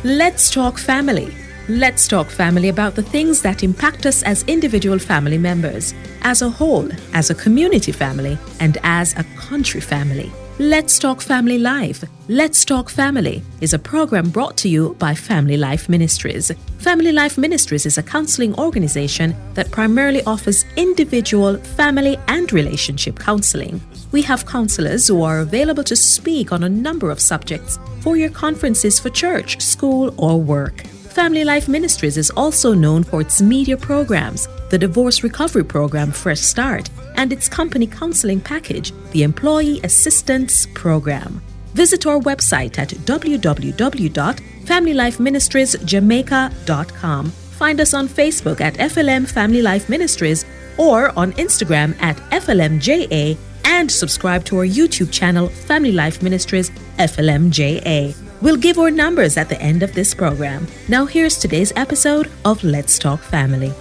Let's talk family. Let's talk family about the things that impact us as individual family members, as a whole, as a community family, and as a country family. Let's Talk Family Live. Let's Talk Family is a program brought to you by Family Life Ministries. Family Life Ministries is a counseling organization that primarily offers individual, family, and relationship counseling. We have counselors who are available to speak on a number of subjects for your conferences for church, school, or work. Family Life Ministries is also known for its media programs, the divorce recovery program Fresh Start, and its company counseling package, the Employee Assistance Program. Visit our website at www.familylifeministriesjamaica.com. Find us on Facebook at FLM Family Life Ministries or on Instagram at FLMJA, and subscribe to our YouTube channel, Family Life Ministries FLMJA. We'll give our numbers at the end of this program. Now here's today's episode of Let's Talk Family.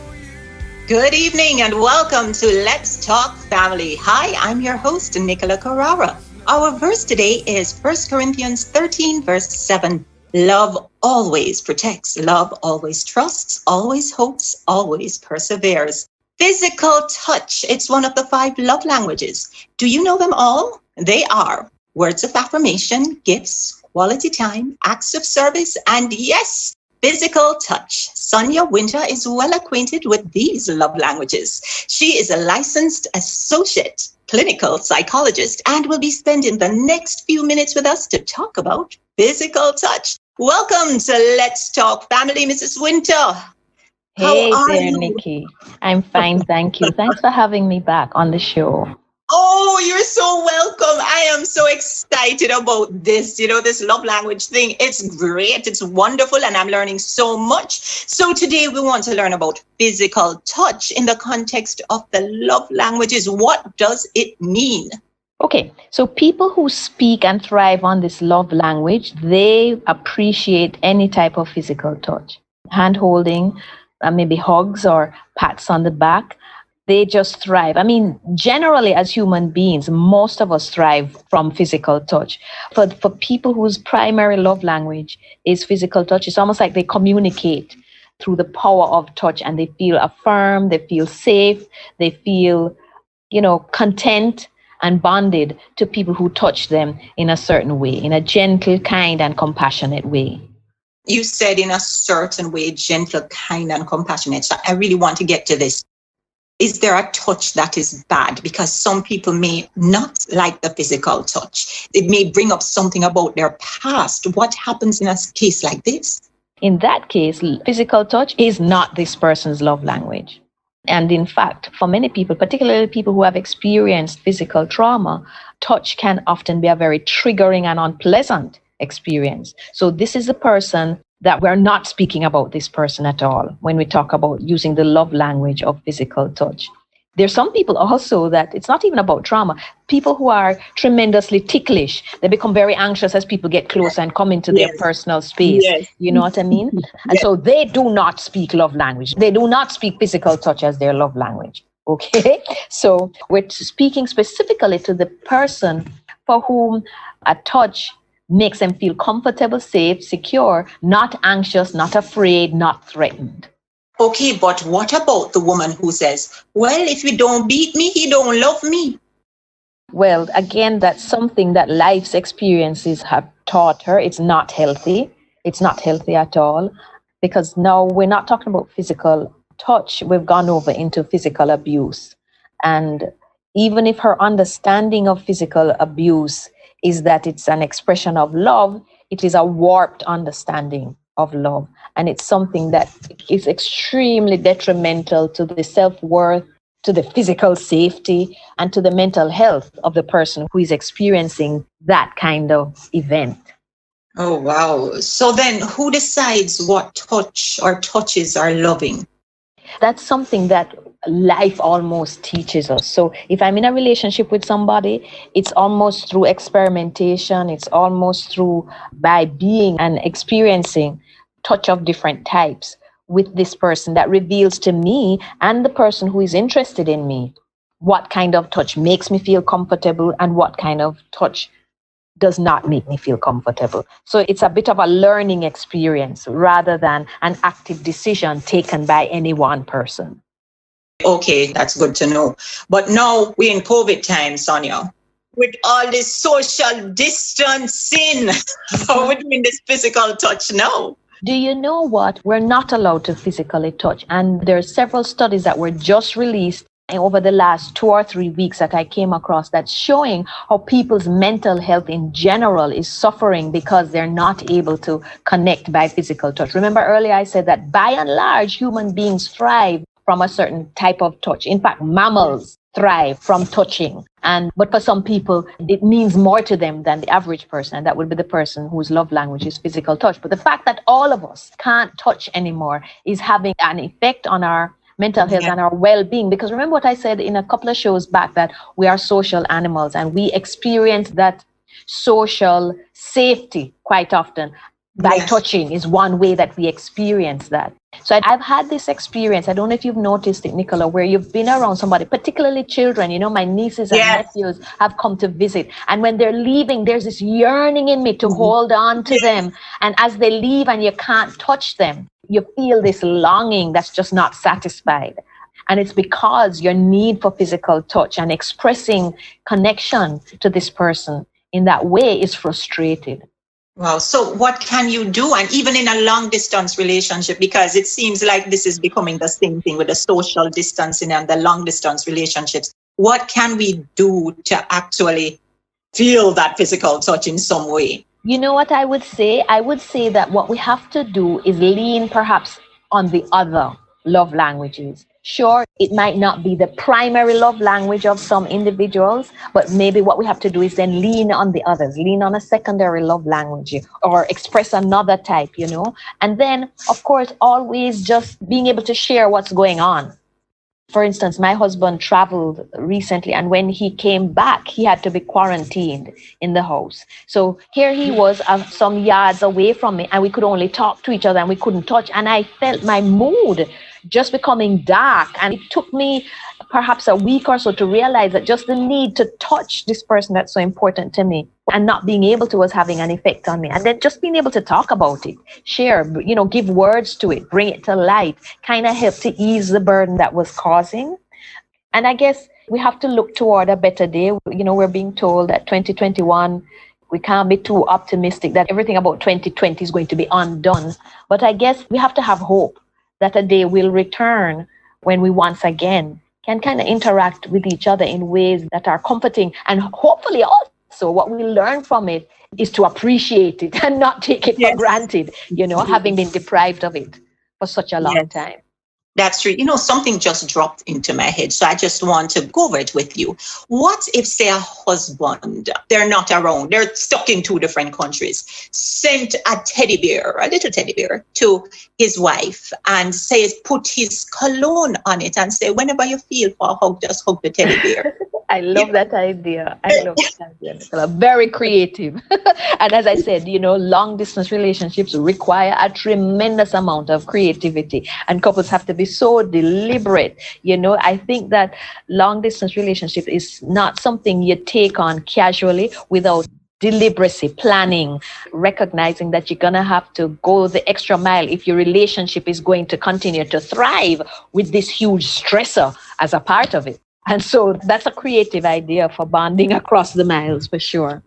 Good evening and welcome to Let's Talk Family. Hi, I'm your host, Nicola Carrara. Our verse today is 1 Corinthians 13, verse 7. Love always protects, love always trusts, always hopes, always perseveres. Physical touch, it's one of the 5 love languages. Do you know them all? They are words of affirmation, gifts, quality time, acts of service, and yes, physical touch. Sonia Winter is well acquainted with these love languages. She is a licensed associate clinical psychologist and will be spending the next few minutes with us to talk about physical touch. Welcome to Let's Talk Family, Mrs. Winter. Hey there, Nikki. I'm fine, thank you. Thanks for having me back on the show. Oh, you're so welcome. I am so excited about this, this love language thing. It's great. It's wonderful. And I'm learning so much. So today we want to learn about physical touch in the context of the love languages. What does it mean? Okay, so people who speak and thrive on this love language, they appreciate any type of physical touch. Hand holding, maybe hugs or pats on the back. They just thrive. I mean, generally as human beings, most of us thrive from physical touch. For people whose primary love language is physical touch, it's almost like they communicate through the power of touch and they feel affirmed, they feel safe, they feel, content and bonded to people who touch them in a certain way, in a gentle, kind, and compassionate way. You said in a certain way, gentle, kind, and compassionate. So I really want to get to this. Is there a touch that is bad? Because some people may not like the physical touch. It may bring up something about their past. What happens in a case like this? In that case, physical touch is not this person's love language. And in fact, for many people, particularly people who have experienced physical trauma, touch can often be a very triggering and unpleasant experience. So this is a person that we're not speaking about this person at all when we talk about using the love language of physical touch. There's some people also that it's not even about trauma. People who are tremendously ticklish, they become very anxious as people get closer and come into their personal space. Yes. You know what I mean? And so they do not speak love language. They do not speak physical touch as their love language. Okay? So we're speaking specifically to the person for whom a touch makes them feel comfortable, safe, secure, not anxious, not afraid, not threatened. Okay, but what about the woman who says, well, if you don't beat me, he don't love me? Well, again, that's something that life's experiences have taught her. It's not healthy. It's not healthy at all, because now we're not talking about physical touch. We've gone over into physical abuse. And even if her understanding of physical abuse is that it's an expression of love, it is a warped understanding of love. And it's something that is extremely detrimental to the self-worth, to the physical safety, and to the mental health of the person who is experiencing that kind of event. Oh, wow. So then who decides what touch or touches are loving? That's something that life almost teaches us. So if I'm in a relationship with somebody, it's almost through experimentation. It's almost through by being and experiencing touch of different types with this person that reveals to me and the person who is interested in me what kind of touch makes me feel comfortable and what kind of touch does not make me feel comfortable. So it's a bit of a learning experience rather than an active decision taken by any one person. Okay, that's good to know. But now we're in COVID time, Sonia. With all this social distancing, how are we doing this physical touch now? Do you know what? We're not allowed to physically touch. And there are several studies that were just released over the last 2 or 3 weeks that I came across that's showing how people's mental health in general is suffering because they're not able to connect by physical touch. Remember earlier I said that by and large, human beings thrive from a certain type of touch. In fact, mammals thrive from touching. But for some people, it means more to them than the average person. And that would be the person whose love language is physical touch. But the fact that all of us can't touch anymore is having an effect on our mental health and our well-being. Because remember what I said in a couple of shows back, that we are social animals and we experience that social safety quite often by touching is one way that we experience that. So I've had this experience. I don't know if you've noticed it, Nicola, where you've been around somebody, particularly children. You know, my nieces and nephews have come to visit. And when they're leaving, there's this yearning in me to hold on to them. And as they leave and you can't touch them, you feel this longing that's just not satisfied. And it's because your need for physical touch and expressing connection to this person in that way is frustrated. Wow. So what can you do? And even in a long distance relationship, because it seems like this is becoming the same thing with the social distancing and the long distance relationships. What can we do to actually feel that physical touch in some way? You know what I would say? I would say that what we have to do is lean perhaps on the other love languages. Sure, it might not be the primary love language of some individuals, but maybe what we have to do is then lean on the others, lean on a secondary love language or express another type, you know. And then, of course, always just being able to share what's going on. For instance, my husband traveled recently, and when he came back, he had to be quarantined in the house. So here he was some yards away from me, and we could only talk to each other and we couldn't touch. And I felt my mood just becoming dark. And it took me perhaps a week or so to realize that just the need to touch this person that's so important to me and not being able to was having an effect on me. And then just being able to talk about it, share, you know, give words to it, bring it to light, kind of help to ease the burden that was causing. And I guess we have to look toward a better day. You know, we're being told that 2021, we can't be too optimistic that everything about 2020 is going to be undone. But I guess we have to have hope that a day will return when we once again can kind of interact with each other in ways that are comforting. And hopefully also what we learn from it is to appreciate it and not take it for granted, you know, having been deprived of it for such a long time. That's true. You know, something just dropped into my head. So I just want to go over it with you. What if, say, a husband, they're not around, they're stuck in 2 different countries, sent a little teddy bear to his wife and says, put his cologne on it and say, whenever you feel for a hug, just hug the teddy bear. I love that idea. I love that idea, Nicola. Very creative. And as I said, you know, long distance relationships require a tremendous amount of creativity, and couples have to be so deliberate. You know, I think that long distance relationship is not something you take on casually without deliberacy, planning, recognizing that you're going to have to go the extra mile if your relationship is going to continue to thrive with this huge stressor as a part of it. And so that's a creative idea for bonding across the miles, for sure.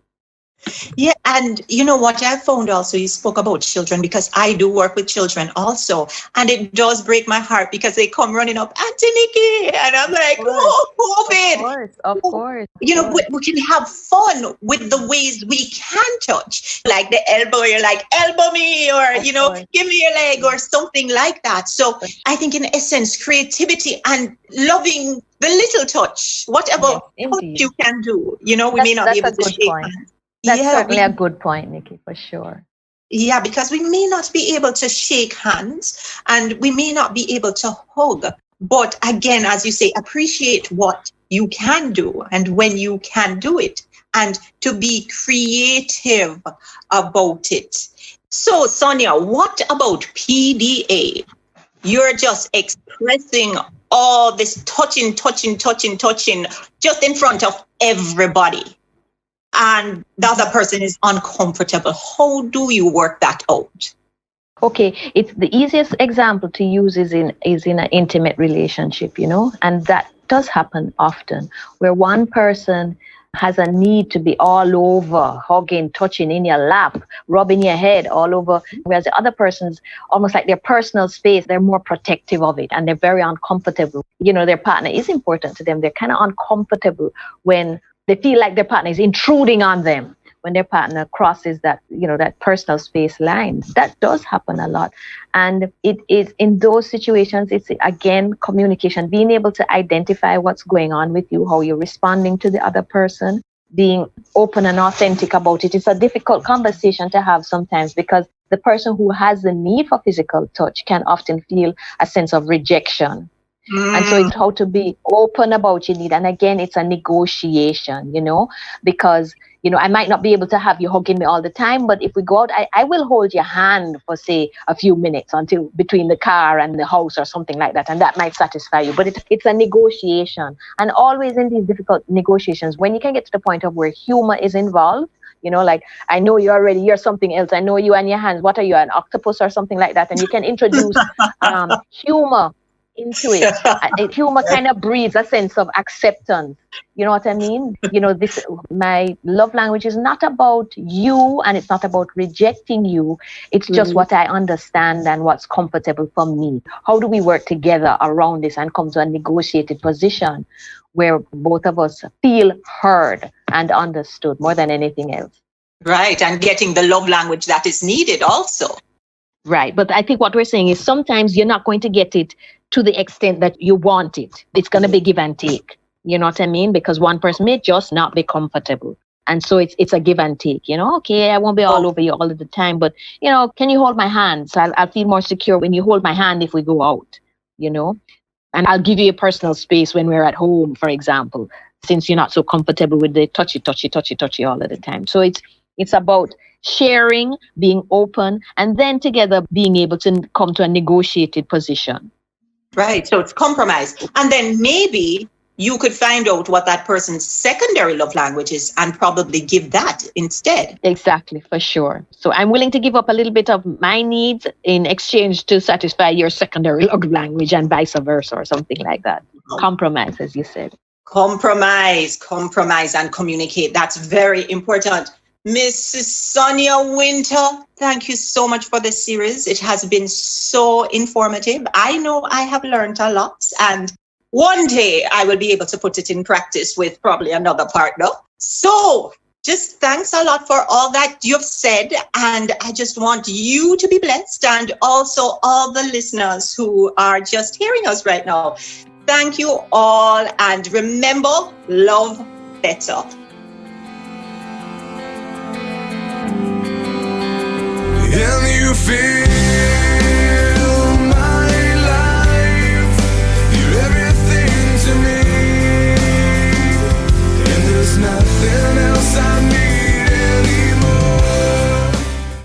Yeah. And you know what I found also, you spoke about children, because I do work with children also. And it does break my heart because they come running up, Auntie Nikki. And I'm like, oh, COVID. Of course. You know, we can have fun with the ways we can touch, like the elbow, you're like, elbow me, or, you know, give me your leg or something like that. So I think in essence, creativity and loving the little touch, whatever touch you can do, you know, we may not be able to shake hands. That's certainly a good point, Nikki, for sure. Yeah, because we may not be able to shake hands and we may not be able to hug. But again, as you say, appreciate what you can do and when you can do it, and to be creative about it. So, Sonia, what about PDA? You're just expressing all this touching, just in front of everybody. and the other person is uncomfortable. How do you work that out? Okay, it's the easiest example to use is in an intimate relationship, and that does happen often, where one person has a need to be all over, hugging, touching in your lap, rubbing your head all over, whereas the other person's almost like their personal space, they're more protective of it and they're very uncomfortable. Their partner is important to them. They're kind of uncomfortable when they feel like their partner is intruding on them, when their partner crosses that, that personal space line. That does happen a lot. And it is in those situations, it's again, communication, being able to identify what's going on with you, how you're responding to the other person, being open and authentic about it. It's a difficult conversation to have sometimes because the person who has the need for physical touch can often feel a sense of rejection. And so it's how to be open about your need. And again, it's a negotiation, because, I might not be able to have you hugging me all the time, but if we go out, I will hold your hand for, say, a few minutes until between the car and the house or something like that. And that might satisfy you. But it's a negotiation. And always in these difficult negotiations, when you can get to the point of where humor is involved, like, I know you're something else. I know you and your hands. What are you, an octopus or something like that? And you can introduce humor into it. Humor kind of breeds a sense of acceptance. You know what I mean? My love language is not about you and it's not about rejecting you. It's just what I understand and what's comfortable for me. How do we work together around this and come to a negotiated position where both of us feel heard and understood more than anything else? Right. And getting the love language that is needed also. Right. But I think what we're saying is sometimes you're not going to get it to the extent that you want it. It's going to be give and take. You know what I mean? Because one person may just not be comfortable. And so it's a give and take, okay, I won't be all over you all of the time, but, can you hold my hand? So I'll feel more secure when you hold my hand if we go out, and I'll give you a personal space when we're at home, for example, since you're not so comfortable with the touchy all of the time. So it's about sharing, being open, and then together being able to come to a negotiated position. Right. So it's compromise. And then maybe you could find out what that person's secondary love language is and probably give that instead. Exactly, for sure. So I'm willing to give up a little bit of my needs in exchange to satisfy your secondary love language and vice versa or something like that. Compromise, as you said. Compromise and communicate. That's very important. Mrs. Sonia Winter, thank you so much for this series. It has been so informative. I know I have learned a lot, and one day I will be able to put it in practice with probably another partner. So just thanks a lot for all that you've said. And I just want you to be blessed, and also all the listeners who are just hearing us right now. Thank you all. And remember, love better. And you feel my life, you're everything to me, and there's nothing else I need anymore.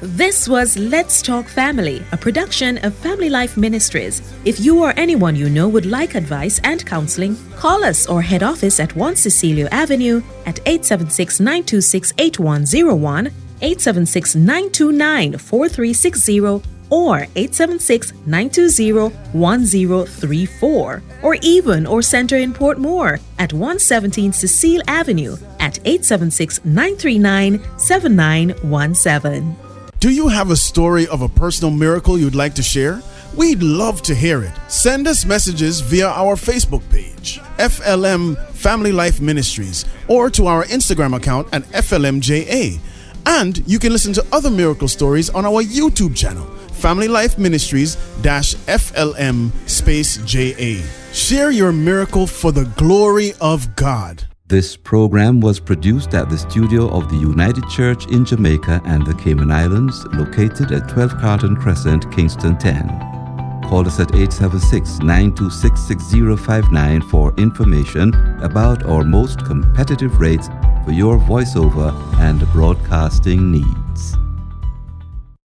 This was Let's Talk Family, a production of Family Life Ministries. If you or anyone you know would like advice and counseling, call us or head office at 1 Cecilio Avenue at 876-926-8101, 876-929-4360, or 876-920-1034, or center in Portmore at 117 Cecile Avenue at 876-939-7917. Do you have a story of a personal miracle you'd like to share? We'd love to hear it. Send us messages via our Facebook page, FLM Family Life Ministries, or to our Instagram account at FLMJA. And you can listen to other miracle stories on our YouTube channel, Family Life Ministries -FLM_JA. Share your miracle for the glory of God. This program was produced at the studio of the United Church in Jamaica and the Cayman Islands, located at 12 Carlton Crescent, Kingston 10. Call us at 876-926-6059 for information about our most competitive rates for your voiceover and broadcasting needs.